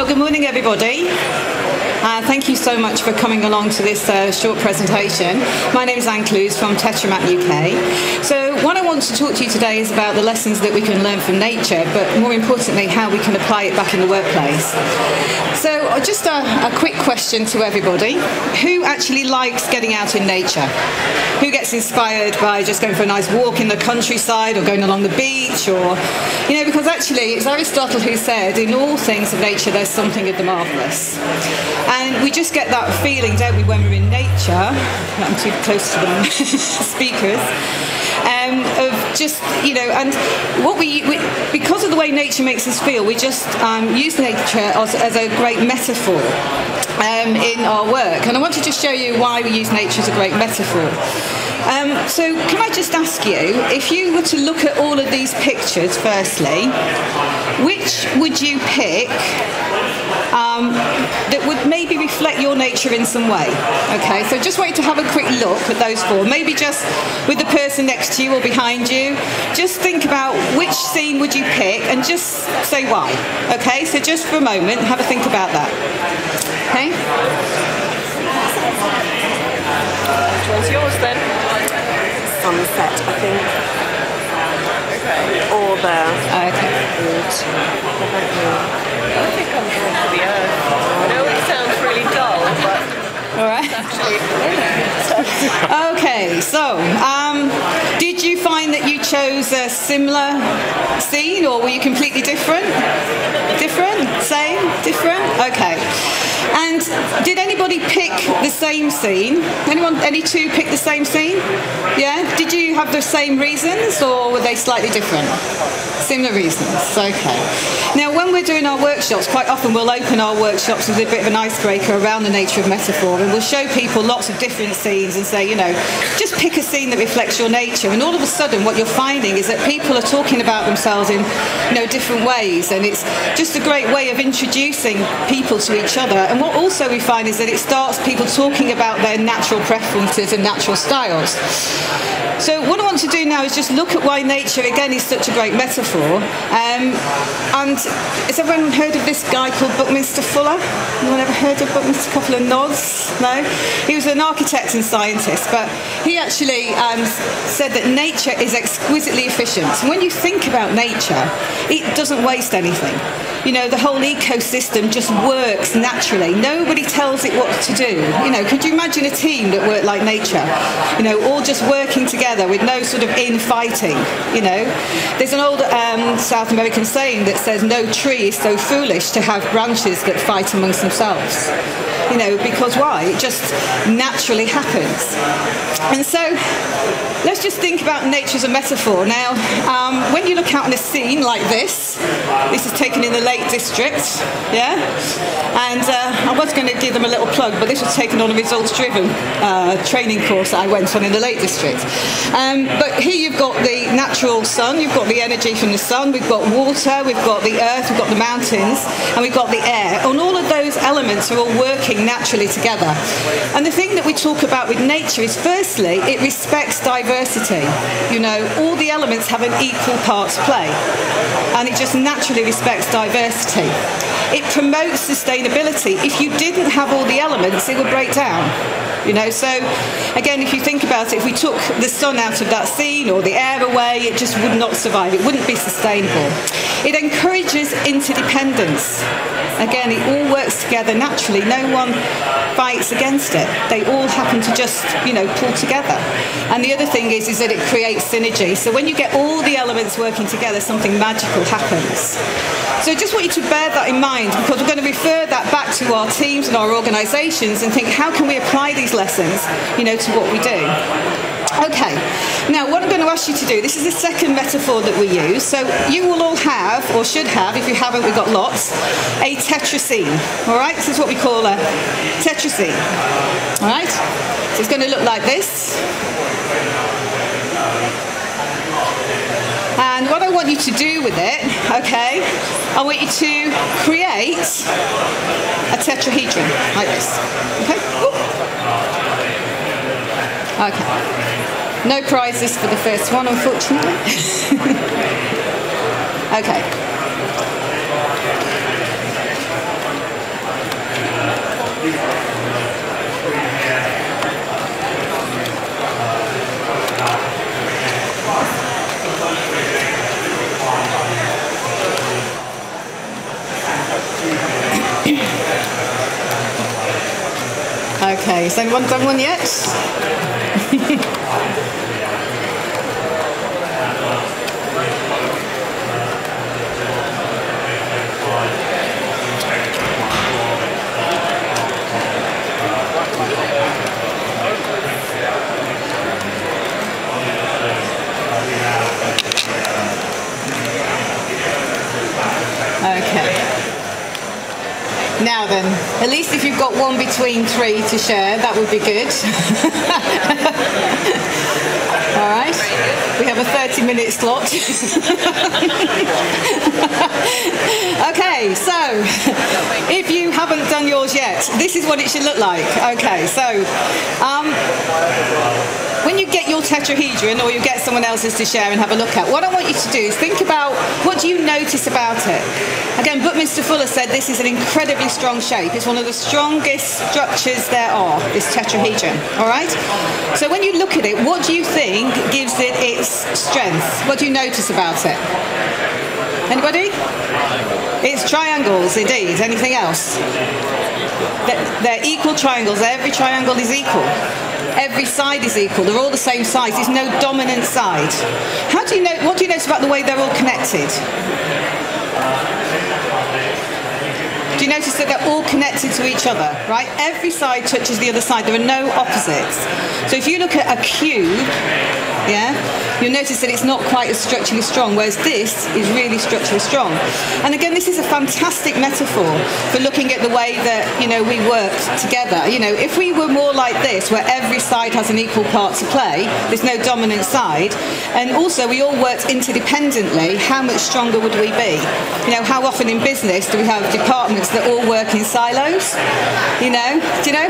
Well, good morning, everybody. Thank you so much for coming along to this short presentation. My name is Anne Clues from TetraMap UK. So what I want to talk to you today is about the lessons that we can learn from nature, but more importantly, how we can apply it back in the workplace. So just a quick question to everybody. Who actually likes getting out in nature? Who gets inspired by just going for a nice walk in the countryside or going along the beach? Or, because actually it's Aristotle who said, in all things of nature, there's something of the marvellous. And we just get that feeling, don't we, when we're in nature, I'm too close to the speakers, of just, and what we because of the way nature makes us feel, we just use nature as a great metaphor in our work. And I want to just show you why we use nature as a great metaphor. So can I just ask you, if you were to look at all of these pictures, firstly, which would you pick that would maybe reflect your nature in some way? Okay, so just want you to have a quick look at those four, maybe just with the person next to you or behind you. Just think about which scene would you pick and just say why. Okay, so just for a moment, have a think about that. Okay? Which one's yours then? Sunset, I think. Okay. Or the... Okay. I think I'm going for the earth. I know it sounds really dull, but all right. Okay, so did you find that you chose a similar scene, or were you completely different? Different? Same? Different? Okay. And did anybody pick the same scene? Any two pick the same scene? Yeah? Did you have the same reasons, or were they slightly different? Similar reasons, okay. Now, when we're doing our workshops, quite often we'll open our workshops with a bit of an icebreaker around the nature of metaphor, and we'll show people lots of different scenes and say, just pick a scene that reflects your nature. And all of a sudden, what you're finding is that people are talking about themselves in, different ways, and it's just a great way of introducing people to each other. And what also we find is that it starts people talking about their natural preferences and natural styles. So what I want to do now is just look at why nature, again, is such a great metaphor. And has everyone heard of this guy called Buckminster Fuller? Anyone ever heard of Buckminster? A couple of nods? No? He was an architect and scientist, but he actually said that nature is exquisitely efficient. And when you think about nature, it doesn't waste anything. The whole ecosystem just works naturally. Nobody tells it what to do. Could you imagine a team that worked like nature? All just working together with no sort of infighting. There's an old South American saying that says no tree is so foolish to have branches that fight amongst themselves. Because why? It just naturally happens. And so let's just think about nature as a metaphor. Now, when you look out on a scene like this is taken in the Lake District, yeah? And I was going to give them a little plug, but this was taken on a results-driven training course that I went on in the Lake District. But here you've got the natural sun, you've got the energy from the sun, we've got water, we've got the earth, we've got the mountains, and we've got the air. And all of those elements are all working naturally together. And the thing that we talk about with nature is, firstly, it respects diversity. All the elements have an equal part to play, and it just naturally respects diversity. It promotes sustainability. If you didn't have all the elements, it would break down. So again, if you think about it, if we took the sun out of that scene or the air away, it just would not survive. It wouldn't be sustainable. It encourages interdependence. Again, it all works together naturally. No one fights against it. They all happen to just, pull together. And the other thing is that it creates synergy. So when you get all the elements working together, something magical happens. So I just want you to bear that in mind, because we're going to refer that back to our teams and our organisations and think, how can we apply these lessons, to what we do? Okay, now what I'm going to ask you to do, this is the second metaphor that we use. So you will all have, or should have, if you haven't, we've got lots, a tetrascene. All right, this is what we call a tetrascene. All right, so it's going to look like this. And what I want you to do with it, okay, I want you to create a tetrahedron like this. Okay? Ooh. Okay. No prizes for the first one, unfortunately. Okay. Okay, has anyone done one yet? Okay. Now then, at least if you've got one between three to share, that would be good. All right, we have a 30-minute slot. Okay, so if you haven't done yours yet, this is what it should look like. Okay, so when you get your tetrahedron, or you get someone else's to share and have a look at, what I want you to do is think about, what do you notice about it? Again, Buckminster Fuller said this is an incredibly strong shape. It's one of the strongest structures there are, this tetrahedron, all right? So when you look at it, what do you think gives it its strength? What do you notice about it? Anybody? It's triangles, indeed. Anything else? They're equal triangles. Every triangle is equal. Every side is equal. They're all the same size. There's no dominant side. How do you know? What do you notice about the way they're all connected? Do you notice that they're all connected to each other, right? Every side touches the other side. There are no opposites. So if you look at a cube, yeah, you'll notice that it's not quite as structurally strong, whereas this is really structurally strong. And again, this is a fantastic metaphor for looking at the way that, you know, we worked together. You know, if we were more like this, where every side has an equal part to play, there's no dominant side, and also we all worked interdependently, how much stronger would we be? You know, how often in business do we have departments that all work in silos? You know, do you know?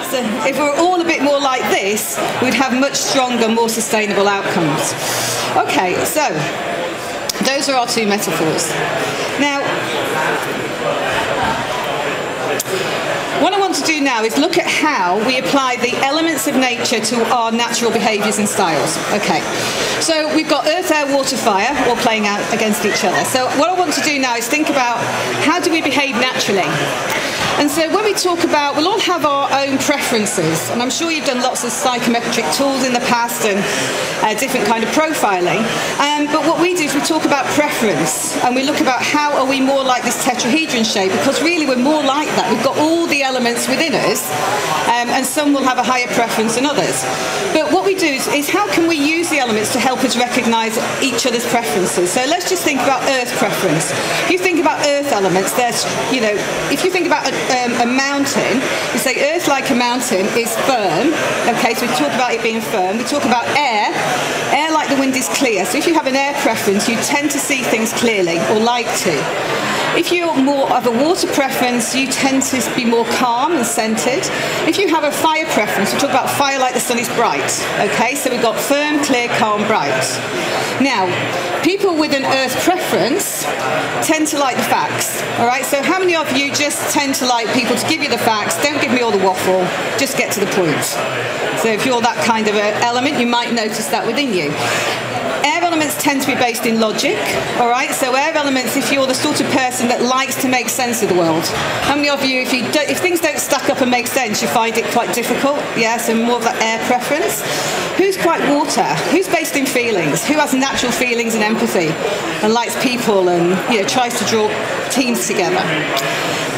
So if we were all a bit more like this, we'd have much stronger, more sustainable outcomes. Okay, so those are our two metaphors. Now, what I want to do now is look at how we apply the elements of nature to our natural behaviours and styles. Okay, so we've got earth, air, water, fire, all playing out against each other. So what I want to do now is think about, how do we behave naturally? And so when we talk about, we'll all have our own preferences, and I'm sure you've done lots of psychometric tools in the past and different kind of profiling, but what we do is we talk about preference, and we look about how are we more like this tetrahedron shape, because really we're more like that. We've got all the elements within us, and some will have a higher preference than others. But what we do is how can we use the elements to help us recognise each other's preferences? So let's just think about earth preference. If you think about earth elements, there's, you know, if you think about a mountain, you say earth like a mountain is firm. Okay, so we talk about it being firm. We talk about air. Air like the wind is clear. So if you have an air preference, you tend to see things clearly, or like to. If you're more of a water preference, you tend to be more calm and centred. If you have a fire preference, we talk about fire like the sun is bright. Okay, so we've got firm, clear, calm, bright. Now, people with an earth preference tend to like the facts. All right, so how many of you just tend to like people to give you the facts, don't give me all the waffle, just get to the point? So if you're that kind of an element, you might notice that within you. Air elements tend to be based in logic, all right? So air elements, if you're the sort of person that likes to make sense of the world. How many of you, if things don't stack up and make sense, you find it quite difficult? Yeah, so more of that air preference. Who's quite water? Who's based in feelings? Who has natural feelings and empathy and likes people and, you know, tries to draw teams together?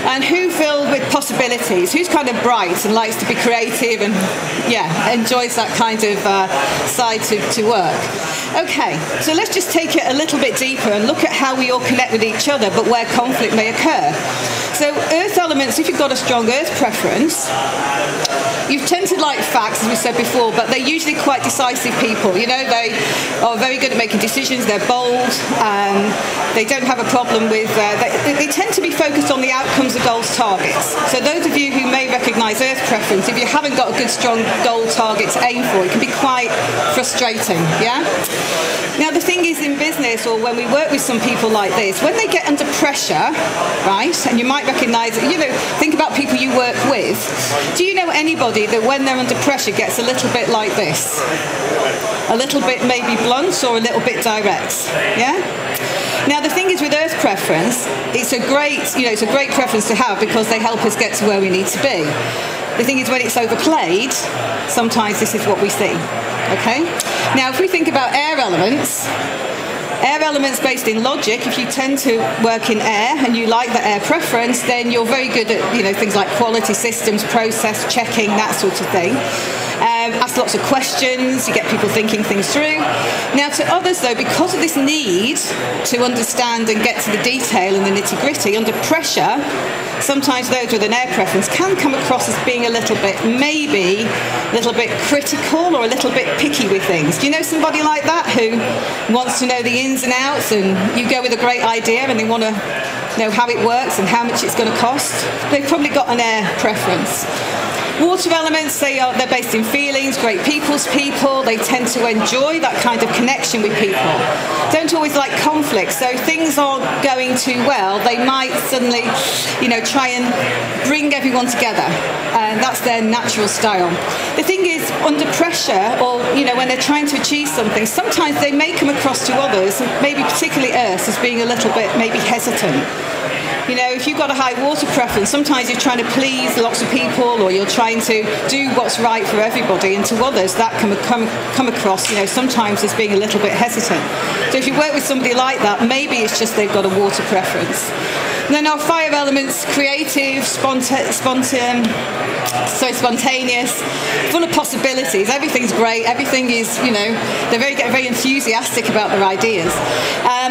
And who filled with possibilities? Who's kind of bright and likes to be creative and, yeah, enjoys that kind of side to work? Okay, so let's just take it a little bit deeper and look at how we all connect with each other, but where conflict may occur. So earth elements, if you've got a strong earth preference, you tend to like facts, as we said before, but they're usually quite decisive people. You know, they are very good at making decisions, they're bold, they don't have a problem with, they tend to be focused on the outcomes of goals targets. So those of you who may recognise earth preference, if you haven't got a good strong goal target to aim for, it can be quite frustrating, yeah? Now the thing is, in business, or when we work with some people like this, when they get under pressure, right, and you might recognise, think about people you work with. Do you know anybody that when they're under pressure gets a little bit like this? A little bit maybe blunt or a little bit direct, yeah? Now the thing is with earth preference, it's a great preference to have because they help us get to where we need to be. The thing is when it's overplayed, sometimes this is what we see, okay? Now if we think about air elements based in logic, if you tend to work in air and you like the air preference, then you're very good at things like quality systems, process checking, that sort of thing. Ask lots of questions, you get people thinking things through. Now to others though, because of this need to understand and get to the detail and the nitty-gritty, under pressure, sometimes those with an air preference can come across as being a little bit critical or a little bit picky with things. Do you know somebody like that who wants to know the ins and outs, and you go with a great idea and they want to know how it works and how much it's going to cost? They've probably got an air preference. Water elements, they're based in feelings, great people's people. They tend to enjoy that kind of connection with people. Don't always like conflict, so if things aren't going too well, they might suddenly, try and bring everyone together. And that's their natural style. The thing is, under pressure, or when they're trying to achieve something, sometimes they may come across to others, maybe particularly Earth, as being a little bit maybe hesitant. If you've got a high water preference, sometimes you're trying to please lots of people, or you're trying to do what's right for everybody, and to others that can come across, sometimes as being a little bit hesitant. So if you work with somebody like that, maybe it's just they've got a water preference. And then our fire elements, creative, spontaneous, full of possibilities. Everything's great. Everything is, they get very enthusiastic about their ideas.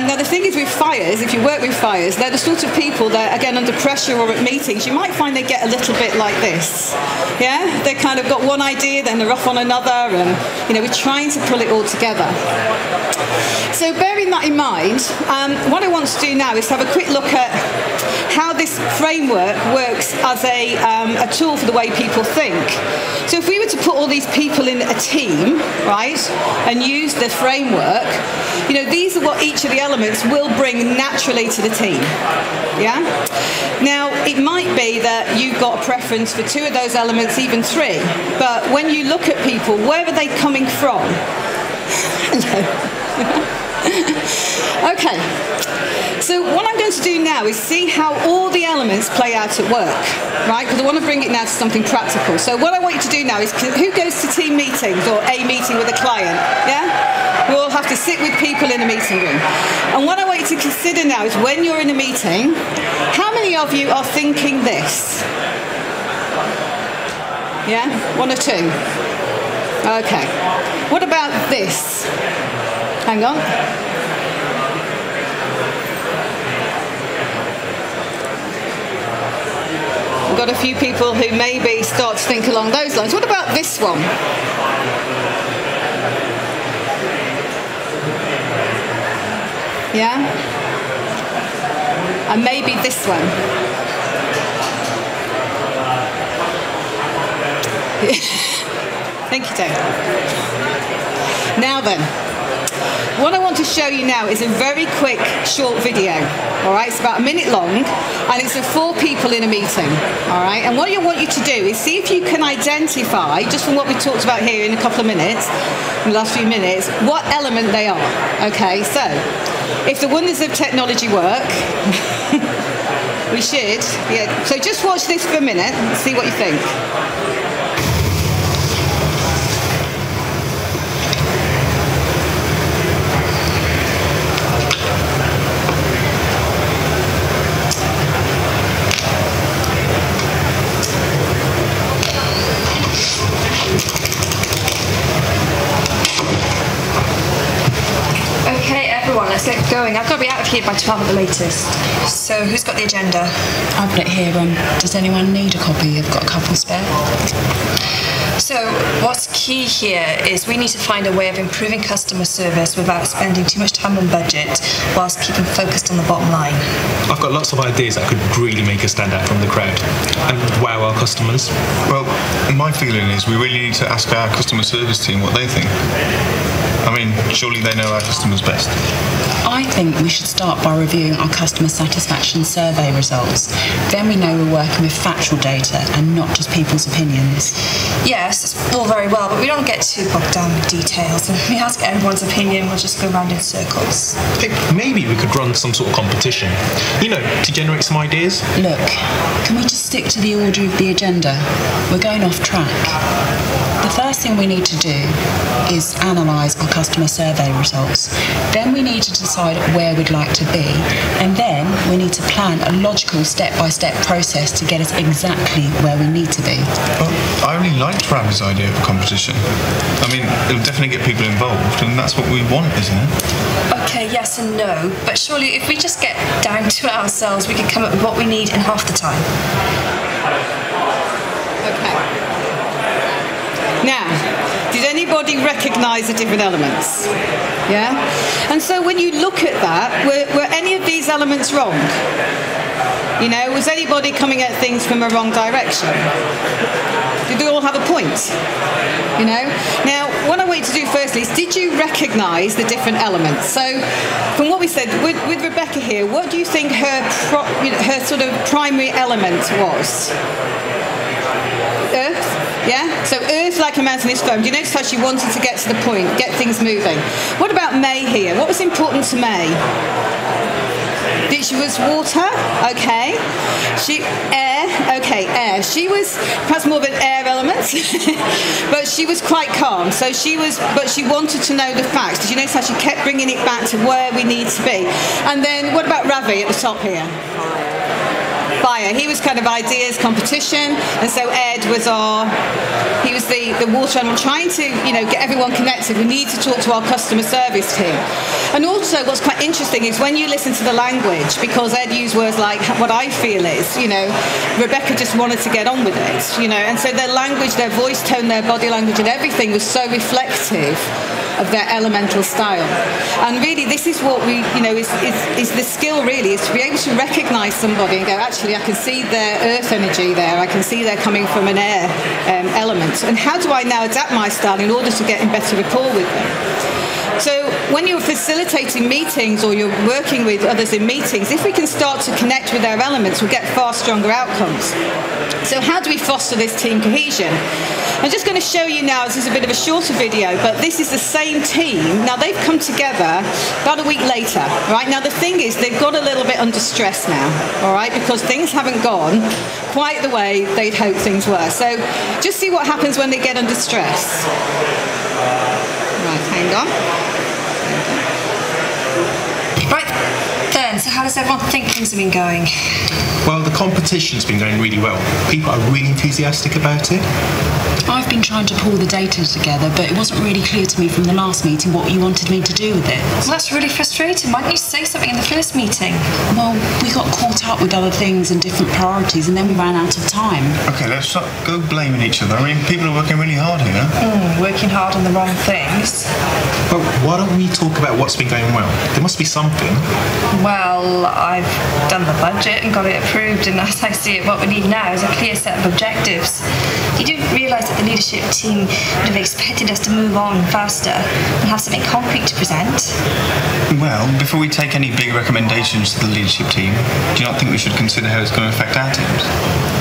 Now the thing is with fires, if you work with fires, they're the sort of people that, again, under pressure or at meetings, you might find they get a little bit like this. Yeah, they kind of got one idea, then they're off on another, and we're trying to pull it all together. So bearing that in mind, what I want to do now is have a quick look at how this framework works as a tool for the way people think. So if we were to put all these people in a team, right, and use the framework, these are what each of the elements will bring naturally to the team. Yeah? Now, it might be that you've got a preference for 2 of those elements, even 3, but when you look at people, where are they coming from? Hello. Okay, so what I'm going to do now is see how all the elements play out at work, right? Because I want to bring it now to something practical. So what I want you to do now is, who goes to team meetings or a meeting with a client? Yeah? We all have to sit with people in a meeting room. And what I want you to consider now is, when you're in a meeting, how many of you are thinking this? Yeah? 1 or 2? Okay. What about this? Hang on. We've got a few people who maybe start to think along those lines. What about this one? Yeah? And maybe this one. Thank you, Dave. Now then, what I want to show you now is a very quick, short video. All right, it's about a minute long, and it's of 4 people in a meeting. All right, and what I want you to do is see if you can identify, just from what we talked about here in a couple of minutes, in the last few minutes, what element they are. Okay, so if the wonders of technology work, we should. Yeah. So just watch this for a minute and see what you think. Let's get going. I've got to be out of here by 12 at the latest. So who's got the agenda? I've got it here. Does anyone need a copy? I've got a couple spare. So what's key here is we need to find a way of improving customer service without spending too much time on budget, whilst keeping focused on the bottom line. I've got lots of ideas that could really make us stand out from the crowd and wow our customers. Well, my feeling is we really need to ask our customer service team what they think. I mean, surely they know our customers best. I think we should start by reviewing our customer satisfaction survey results. Then we know we're working with factual data and not just people's opinions. Yes, it's all very well, but we don't get too bogged down with details. And if we ask everyone's opinion, we'll just go round in circles. Maybe we could run some sort of competition, to generate some ideas. Look, can we just stick to the order of the agenda? We're going off track. The first thing we need to do is analyse our customer survey results. Then we need to decide where we'd like to be. And then we need to plan a logical step-by-step process to get us exactly where we need to be. Well, I really liked Ravi's idea of a competition. I mean, it'll definitely get people involved, and that's what we want, isn't it? Okay, yes and no. But surely if we just get down to it ourselves, we could come up with what we need in half the time. Okay. Now, did anybody recognise the different elements? Yeah? And so when you look at that, were any of these elements wrong? Was anybody coming at things from a wrong direction? Did they all have a point? Now, what I want you to do firstly is, did you recognise the different elements? So, from what we said, with Rebecca here, what do you think her sort of primary element was? Earth? Yeah? So Earth, like a mountain, is firm. Do you notice how she wanted to get to the point, get things moving? What about May here? What was important to May? She was water, okay. Air, okay, air. She was perhaps more of an air element, but she was quite calm. But she wanted to know the facts. Did you notice how she kept bringing it back to where we need to be? And then what about Ravi at the top here? Fire. He was kind of ideas competition, and so Ed was he was the water animal, trying to get everyone connected. We need to talk to our customer service team. And also what's quite interesting is when you listen to the language, because Ed used words like what I feel is, Rebecca just wanted to get on with it, and so their language, their voice tone, their body language and everything was so reflective of their elemental style. And really this is what we, is the skill really, is to be able to recognise somebody and go, actually I can see their earth energy there, I can see they're coming from an air element, and how do I now adapt my style in order to get in better rapport with them? So when you're facilitating meetings or you're working with others in meetings, if we can start to connect with their elements, we'll get far stronger outcomes. So how do we foster this team cohesion? I'm just going to show you now, this is a bit of a shorter video, but this is the same team. Now they've come together about a week later, right? Now the thing is, they've got a little bit under stress now, all right? Because things haven't gone quite the way they'd hoped things were. So just see what happens when they get under stress. Right, hang on. Right then, so how does everyone think things have been going? Well, the competition's been going really well. People are really enthusiastic about it. I've been trying to pull the data together, but it wasn't really clear to me from the last meeting what you wanted me to do with it. Well, that's really frustrating. Why didn't you say something in the first meeting? Well, we got caught up with other things and different priorities, and then we ran out of time. Okay, let's stop blaming each other. I mean, people are working really hard here. Working hard on the wrong things. Well, why don't we talk about what's been going well? There must be something. Well, I've done the budget and got it approved, and as I see it, what we need now is a clear set of objectives. You do realise that the leadership team would have expected us to move on faster and have something concrete to present? Well, before we take any big recommendations to the leadership team, do you not think we should consider how it's going to affect our teams?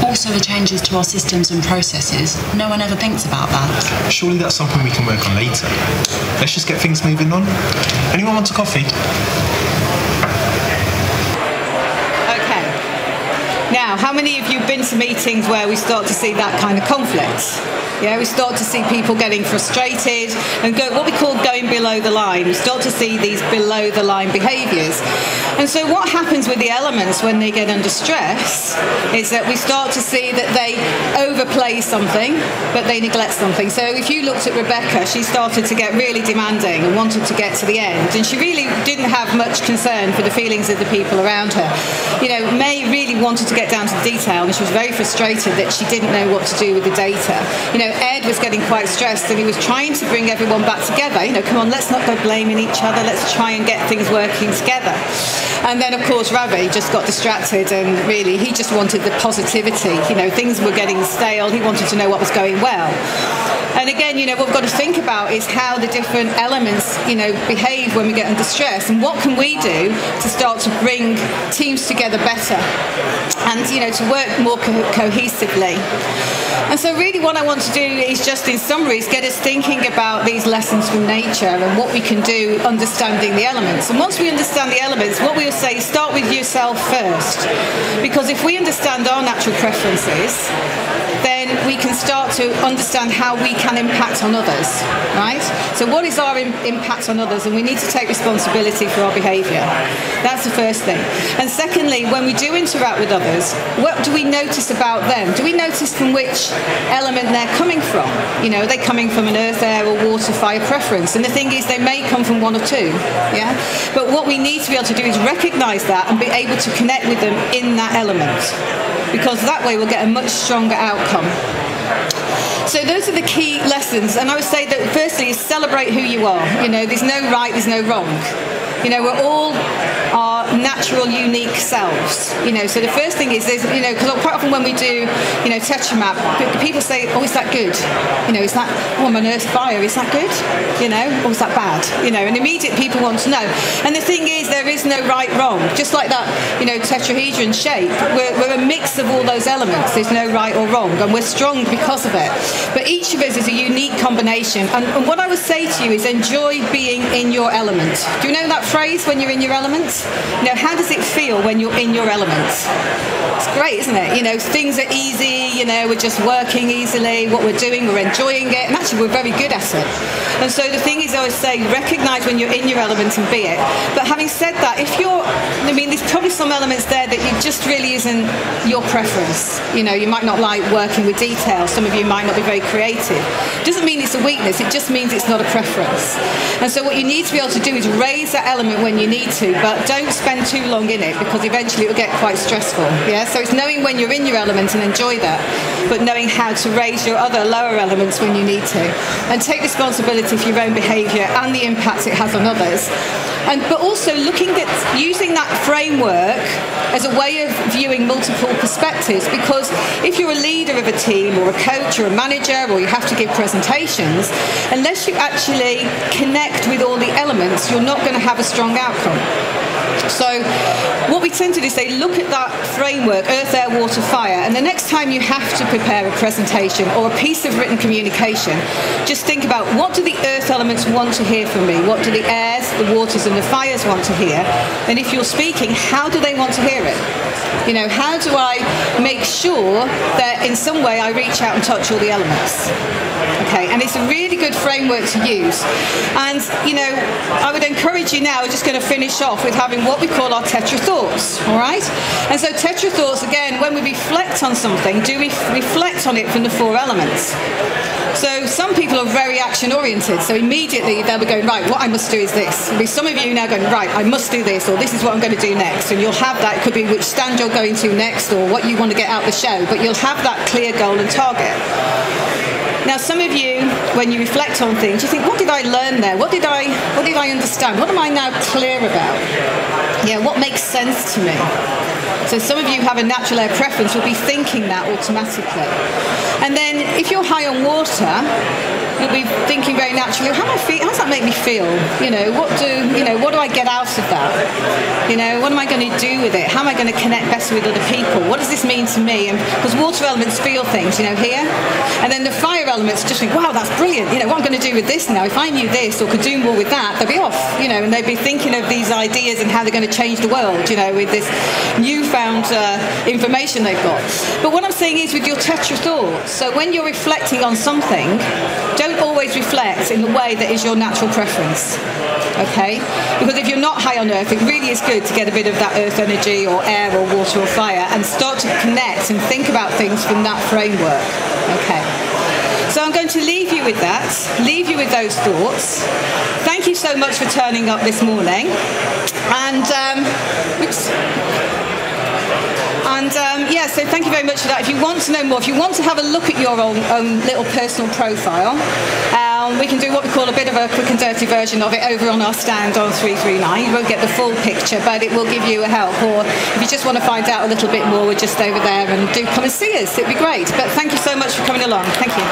Also the changes to our systems and processes. No one ever thinks about that. Surely that's something we can work on later. Let's just get things moving on. Anyone want a coffee? Okay. Now, how many of you have been to meetings where we start to see that kind of conflict? Yeah, we start to see people getting frustrated and what we call going below the line. We start to see these below the line behaviours. And so what happens with the elements when they get under stress is that we start to see that they overplay something, but they neglect something. So if you looked at Rebecca, she started to get really demanding and wanted to get to the end. And she really didn't have much concern for the feelings of the people around her. May really wanted to get down to the detail, and she was very frustrated that she didn't know what to do with the data. Ed was getting quite stressed, and he was trying to bring everyone back together. Come on, let's not go blaming each other. Let's try and get things working together. And then, of course, Ravi just got distracted, and really, he just wanted the positivity. Things were getting stale. He wanted to know what was going well. And again, what we've got to think about is how the different elements, behave when we get under stress, and what can we do to start to bring teams together better and, to work more cohesively. And so really what I want to do is just in summary is get us thinking about these lessons from nature and what we can do understanding the elements. And once we understand the elements, what we'll say is start with yourself first. Because if we understand our natural preferences, then we can start to understand how we can impact on others, right? So what is our impact on others? And we need to take responsibility for our behaviour. That's the first thing. And secondly, when we do interact with others, what do we notice about them? Do we notice from which element they're coming from? Are they coming from an earth, air or water, fire preference? And the thing is, they may come from one or two, yeah? But what we need to be able to do is recognise that and be able to connect with them in that element, because that way we'll get a much stronger outcome. So those are the key lessons, and I would say that firstly is celebrate who you are. There's no right, there's no wrong. We're all our natural, unique selves. So the first thing is, because quite often when we do, TetraMap, people say, oh, is that good? Is that, I'm an earth fire, is that good? Or is that bad? And immediately people want to know. And the thing is, there is no right, wrong. Just like that, tetrahedron shape, we're a mix of all those elements. There's no right or wrong, and we're strong because of it. But each of us is a unique combination. And what I would say to you is enjoy being in your element. Do you know that phrase, when you're in your element? How does it feel when you're in your element? It's great, isn't it? Things are easy, we're just working easily, what we're doing, we're enjoying it, and actually we're very good at it. And so the thing is, I always say, recognise when you're in your element and be it. But having said that, there's probably some elements there that you just really isn't your preference. You might not like working with detail, some of you might not be very creative. It doesn't mean it's a weakness, it just means it's not a preference. And so what you need to be able to do is raise that element when you need to, but don't spend too long in it, because eventually it will get quite stressful. Yeah, so it's knowing when you're in your element and enjoy that, but knowing how to raise your other lower elements when you need to, and take responsibility for your own behaviour and the impact it has on others. But also looking at using that framework as a way of viewing multiple perspectives, because if you're a leader of a team or a coach or a manager, or you have to give presentations, unless you actually connect with all the elements, you're not going to have a strong outcome. So what we tend to do is say, look at that framework, earth, air, water, fire, and the next time you have to prepare a presentation or a piece of written communication, just think about, what do the earth elements want to hear from me? What do the airs, the waters and the fires want to hear? And if you're speaking, how do they want to hear it? How do I make sure that in some way I reach out and touch all the elements? Okay, and it's a really good framework to use. And, I would encourage you now, we're just going to finish off with having what we call our tetra thoughts, all right? And so tetra thoughts, again, when we reflect on something, do we reflect on it from the four elements? So some people are very action oriented, so immediately they'll be going, right, what I must do is this. There'll be some of you now going, right, I must do this, or this is what I'm going to do next. And you'll have that, it could be which stand you're going to next, or what you want to get out of the show, but you'll have that clear goal and target. Now, some of you, when you reflect on things, you think, what did I learn there? What did I understand? What am I now clear about? What makes sense to me? So some of you have a natural air preference, will be thinking that automatically. And then if you're high on water, you'll be thinking very naturally, how does that make me feel? What do I get out of that? What am I going to do with it? How am I going to connect better with other people? What does this mean to me? And because water elements feel things, here. And then the fire elements just think, wow, that's brilliant. What I'm going to do with this now, if I knew this or could do more with that, they'd be off, and they'd be thinking of these ideas and how they're going to change the world, with this newfound information they've got. But what I'm saying is, with your tetra thoughts, so when you're reflecting on something, don't always reflect in the way that is your natural preference, okay? Because if you're not high on earth, it really is good to get a bit of that earth energy or air or water or fire and start to connect and think about things from that framework, okay? So I'm going to leave you with that, leave you with those thoughts. Thank you so much for turning up this morning. And, so thank you very much for that. If you want to know more, if you want to have a look at your own little personal profile, we can do what we call a bit of a quick and dirty version of it over on our stand on 339. You won't get the full picture, but it will give you a help. Or if you just want to find out a little bit more, we're just over there, and do come and see us. It'd be great. But thank you so much for coming along. Thank you.